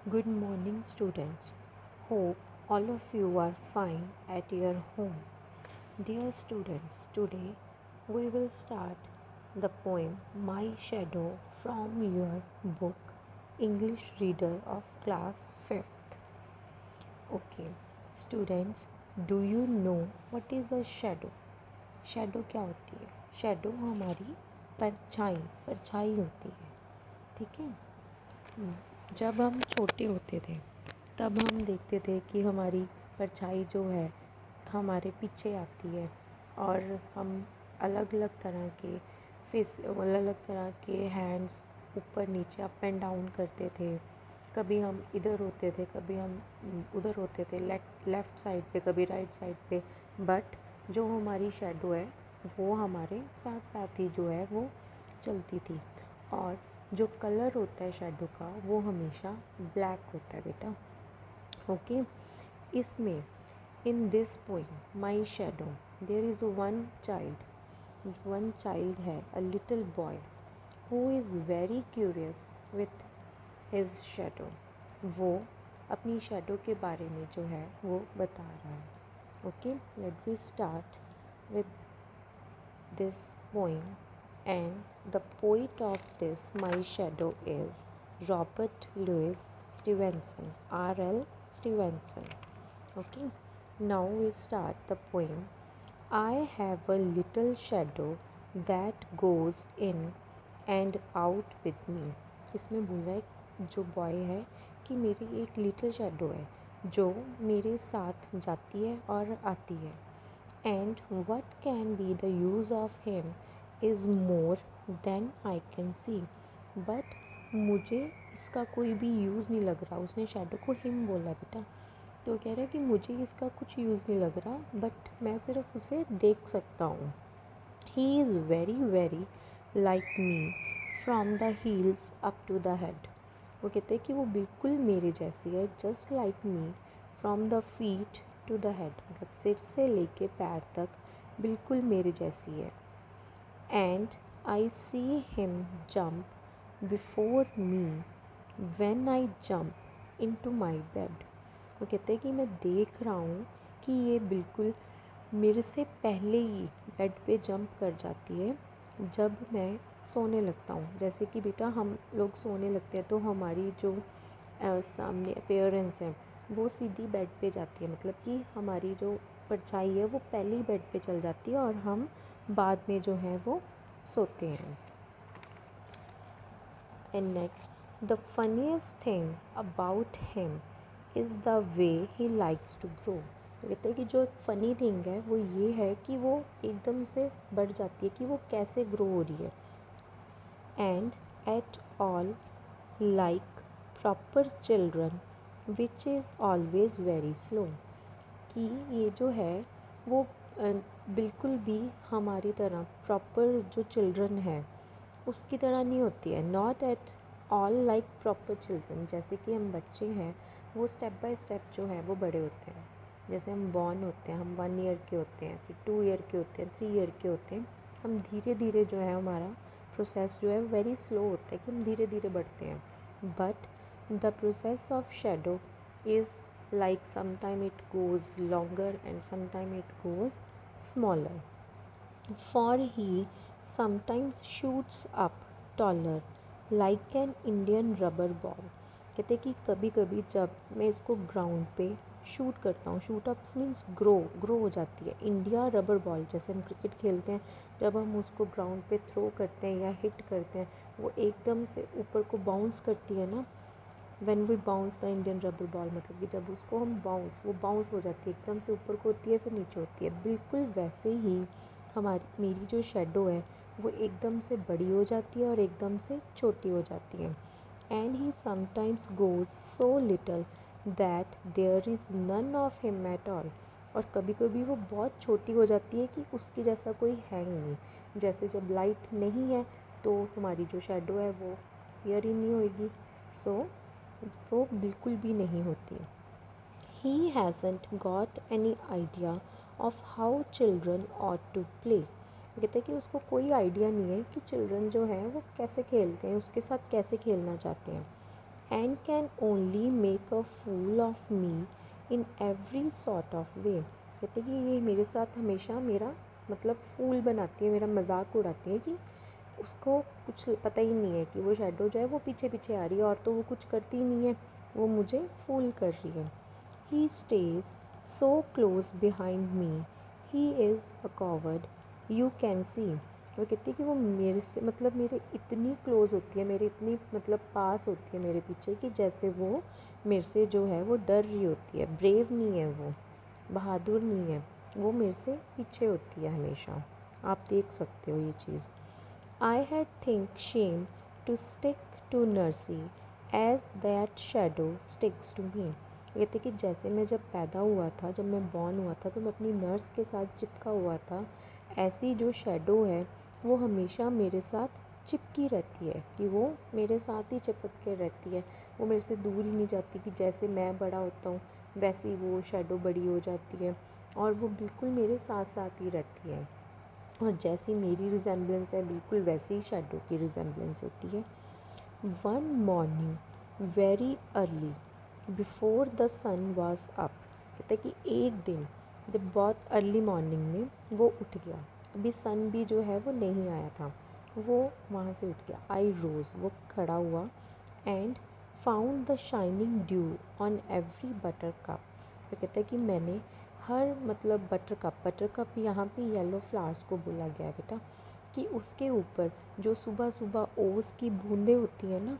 Good morning, students. Hope all of you are fine at your home. Dear students, today we will start the poem My Shadow from your book English Reader of Class 5th. Okay, students, do you know what is a shadow? Shadow क्या होती है? Shadow हमारी परछाई परछाई होती है. ठीक है. जब हम छोटे होते थे तब हम देखते थे कि हमारी परछाई जो है हमारे पीछे आती है और हम अलग अलग तरह के अलग अलग तरह के हैंड्स ऊपर नीचे अप एंड डाउन करते थे. कभी हम इधर होते थे, कभी हम उधर होते थे, लेफ़्ट साइड पे, कभी राइट साइड पे. बट जो हमारी शैडो है वो हमारे साथ साथ ही जो है वो चलती थी. और जो कलर होता है शैडो का वो हमेशा ब्लैक होता है बेटा. ओके. इसमें in this poem my shadow there is one child है, a little boy who is very curious with his shadow. वो अपनी शैडो के बारे में जो है वो बता रहा है. Okay, let we start with this poem, and the poet of this My Shadow is Robert Louis Stevenson, R.L. Stevenson. Okay, now we start the poem. I have a little shadow that goes in and out with me. इसमें बोल रहा है जो boy है कि मेरी एक little shadow है जो मेरे साथ जाती है और आती है. And what can be the use of him is more than I can see. But मुझे इसका कोई भी यूज़ नहीं लग रहा. उसने शैडो को हिम बोला बेटा. तो कह रहा है कि मुझे इसका कुछ यूज़ नहीं लग रहा बट मैं सिर्फ उसे देख सकता हूँ. He is very very like me from the heels up to the head. वो कहते हैं कि वो बिल्कुल मेरे जैसी है, just like me from the feet to the head. मतलब सिर से लेके पैर तक बिल्कुल मेरे जैसी है. And I see him jump before me when I jump into my bed. वो कहते हैं कि मैं देख रहा हूँ कि ये बिल्कुल मेरे से पहले ही बेड पे जंप कर जाती है जब मैं सोने लगता हूँ. जैसे कि बेटा हम लोग सोने लगते हैं तो हमारी जो सामने अपीयरेंस है वो सीधी बेड पे जाती है. मतलब कि हमारी जो परछाई है वो पहले ही बेड पे चल जाती है और हम बाद में जो है वो सोते हैं. And next, the funniest thing about him is the way he likes to grow. कहते हैं कि जो फ़नी थिंग है वो ये है कि वो एकदम से बढ़ जाती है कि वो कैसे ग्रो हो रही है. And at all like proper children which is always very slow. कि ये जो है वो बिल्कुल भी हमारी तरह प्रॉपर जो चिल्ड्रन है उसकी तरह नहीं होती है. Not at all like proper children. जैसे कि हम बच्चे हैं वो स्टेप बाय स्टेप जो है वो बड़े होते हैं. जैसे हम बॉर्न होते हैं, हम 1 ईयर के होते हैं, फिर 2 ईयर के होते हैं, 3 ईयर के होते हैं. हम धीरे धीरे जो है हमारा प्रोसेस जो है वेरी स्लो होता है कि हम धीरे धीरे बढ़ते हैं. But the process of shadow is like sometime it goes longer and sometime it goes smaller. For he sometimes shoots up taller like an Indian rubber ball. कहते कि कभी कभी जब मैं इसको ग्राउंड पे शूट करता हूँ, शूट अप मीन्स ग्रो हो जाती है. इंडिया रबर बॉल, जैसे हम क्रिकेट खेलते हैं जब हम उसको ग्राउंड पे थ्रो करते हैं या हिट करते हैं वो एकदम से ऊपर को बाउंस करती है ना. When we bounce the Indian rubber ball, मतलब कि जब उसको हम वो बाउंस हो जाती है, एकदम से ऊपर को होती है फिर नीचे होती है. बिल्कुल वैसे ही मेरी जो शेडो है वो एकदम से बड़ी हो जाती है और एकदम से छोटी हो जाती है. And he sometimes goes so little that there is none of him at all. और कभी कभी वो बहुत छोटी हो जाती है कि उसके जैसा कोई है ही नहीं. जैसे जब लाइट नहीं है तो हमारी जो शेडो है वो क्लियर ही नहीं होएगी. सो वो बिल्कुल भी नहीं होती. He hasn't got any idea of how children ought to play. कहते हैं कि उसको कोई आइडिया नहीं है कि चिल्ड्रन जो हैं वो कैसे खेलते हैं, उसके साथ कैसे खेलना चाहते हैं. and can only make a fool of me in every sort of way। कहते कि ये मेरे साथ हमेशा मेरा मतलब फूल बनाती है, मेरा मजाक उड़ाती है कि उसको कुछ पता ही नहीं है कि वो शैडो जो है वो पीछे पीछे आ रही है और तो वो कुछ करती ही नहीं है, वो मुझे फूल कर रही है। He stays so close behind me, he is a coward you can see. वो कहती है कि वो मेरे से मतलब मेरे इतनी क्लोज होती है, मेरे इतनी मतलब पास होती है मेरे पीछे कि जैसे वो मेरे से जो है वो डर रही होती है। ब्रेव नहीं है वो, बहादुर नहीं है, वो मेरे से पीछे होती है हमेशा। आप देख सकते हो ये चीज़। I had think shame to stick to Nursie as that shadow sticks to me। कहते कि जैसे मैं जब पैदा हुआ था, जब मैं बॉर्न हुआ था तो मैं अपनी नर्स के साथ चिपका हुआ था, ऐसी जो शैडो है वो हमेशा मेरे साथ चिपकी रहती है कि वो मेरे साथ ही चिपक के रहती है, वो मेरे से दूर ही नहीं जाती कि जैसे मैं बड़ा होता हूँ वैसे ही वो शैडो बड़ी हो जाती है और वो बिल्कुल मेरे साथ साथ ही रहती है। और जैसी मेरी रिजेम्बलेंस है बिल्कुल वैसी ही शैडो की रिजेम्बलेंस होती है। One morning very early before the sun was up. कहते कि एक दिन जब बहुत अर्ली मॉर्निंग में वो उठ गया, अभी सन भी जो है वो नहीं आया था, वो वहाँ से उठ गया। आई रोज़, वो खड़ा हुआ, and found the shining due on every butter cup. तो कहते हैं कि मैंने हर मतलब बटर कप यहाँ पे येलो फ्लावर्स को बोला गया है बेटा, कि उसके ऊपर जो सुबह सुबह ओस की बूंदें होती हैं ना,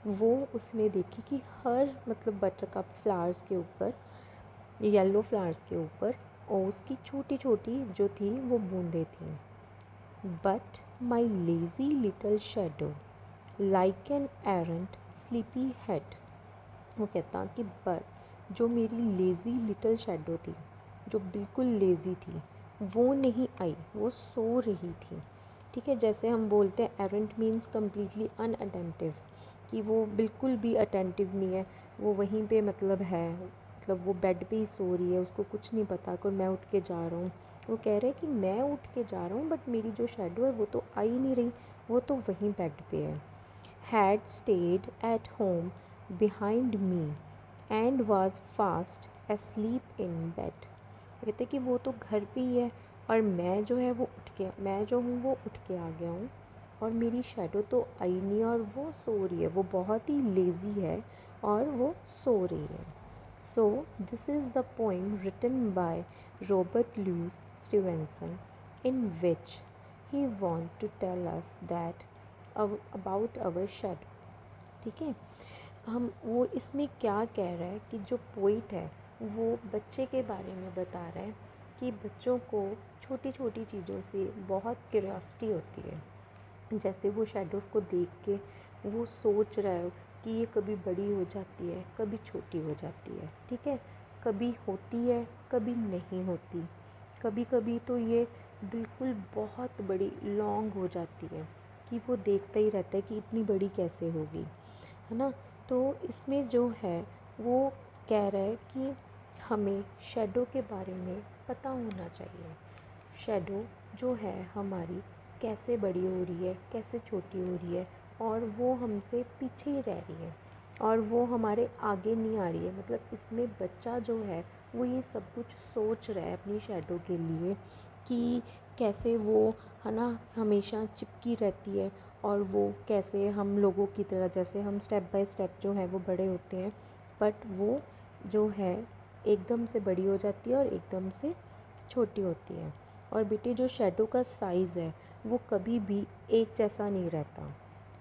वो उसने देखी कि हर मतलब बटर कप फ्लावर्स के ऊपर, येलो फ्लावर्स के ऊपर ओस की छोटी छोटी जो थी वो बूंदें थीं। But my lazy little shadow like an arrant sleepy head. वो कहता कि बट जो मेरी लेज़ी लिटल शेडो थी, जो बिल्कुल लेज़ी थी, वो नहीं आई, वो सो रही थी। ठीक है, जैसे हम बोलते हैं एरेंट मीन्स कम्प्लीटली अनअटेंटिव, कि वो बिल्कुल भी अटेंटिव नहीं है, वो वहीं पे मतलब है, मतलब वो बेड पे ही सो रही है, उसको कुछ नहीं पता कि मैं उठ के जा रहा हूँ। वो कह रहे हैं कि मैं उठ के जा रहा हूँ बट मेरी जो शेडो है वो तो आ ही नहीं रही, वो तो वहीं बेड पे है। Had stayed at home behind me and was fast asleep in bed। कहते कि वो तो घर पे ही है और मैं जो है वो मैं जो हूँ वो उठ के आ गया हूँ और मेरी शेडो तो आई नहीं और वो सो रही है, वो बहुत ही लेज़ी है और वो सो रही है। So this is the poem written by Robert Louis Stevenson in which he want to tell us that about our shadow. ठीक है, हम वो इसमें क्या कह रहा है कि जो पोइट है वो बच्चे के बारे में बता रहा है कि बच्चों को छोटी छोटी चीज़ों से बहुत क्यूरियोसिटी होती है। जैसे वो शैडोज़ को देख के वो सोच रहा है कि ये कभी बड़ी हो जाती है, कभी छोटी हो जाती है। ठीक है, कभी होती है, कभी नहीं होती, कभी कभी तो ये बिल्कुल बहुत बड़ी लॉन्ग हो जाती है कि वो देखता ही रहता है कि इतनी बड़ी कैसे होगी, है ना। तो इसमें जो है वो कह रहा है कि हमें शैडो के बारे में पता होना चाहिए। शैडो जो है हमारी कैसे बड़ी हो रही है, कैसे छोटी हो रही है, और वो हमसे पीछे ही रह रही है और वो हमारे आगे नहीं आ रही है। मतलब इसमें बच्चा जो है वो ये सब कुछ सोच रहा है अपनी शैडो के लिए कि कैसे वो, है ना, हमेशा चिपकी रहती है और वो कैसे हम लोगों की तरह, जैसे हम स्टेप बाय स्टेप जो है वो बड़े होते हैं, बट वो जो है एकदम से बड़ी हो जाती है और एकदम से छोटी होती है। और बेटे जो शैडो का साइज़ है वो कभी भी एक जैसा नहीं रहता।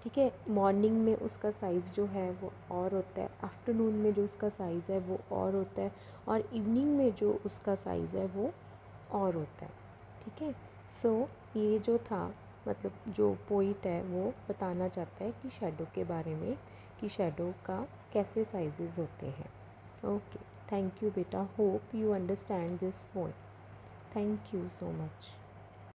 ठीक है, मॉर्निंग में उसका साइज़ जो है वो और होता है, आफ्टरनून में जो उसका साइज़ है वो और होता है, और इवनिंग में जो उसका साइज़ है वो और होता है। ठीक है, सो ये जो था मतलब जो पोइट है वो बताना चाहता है कि शैडो के बारे में, कि शैडो का कैसे साइजेस होते हैं। ओके, थैंक यू बेटा, hope you understand this poet. Thank you so much.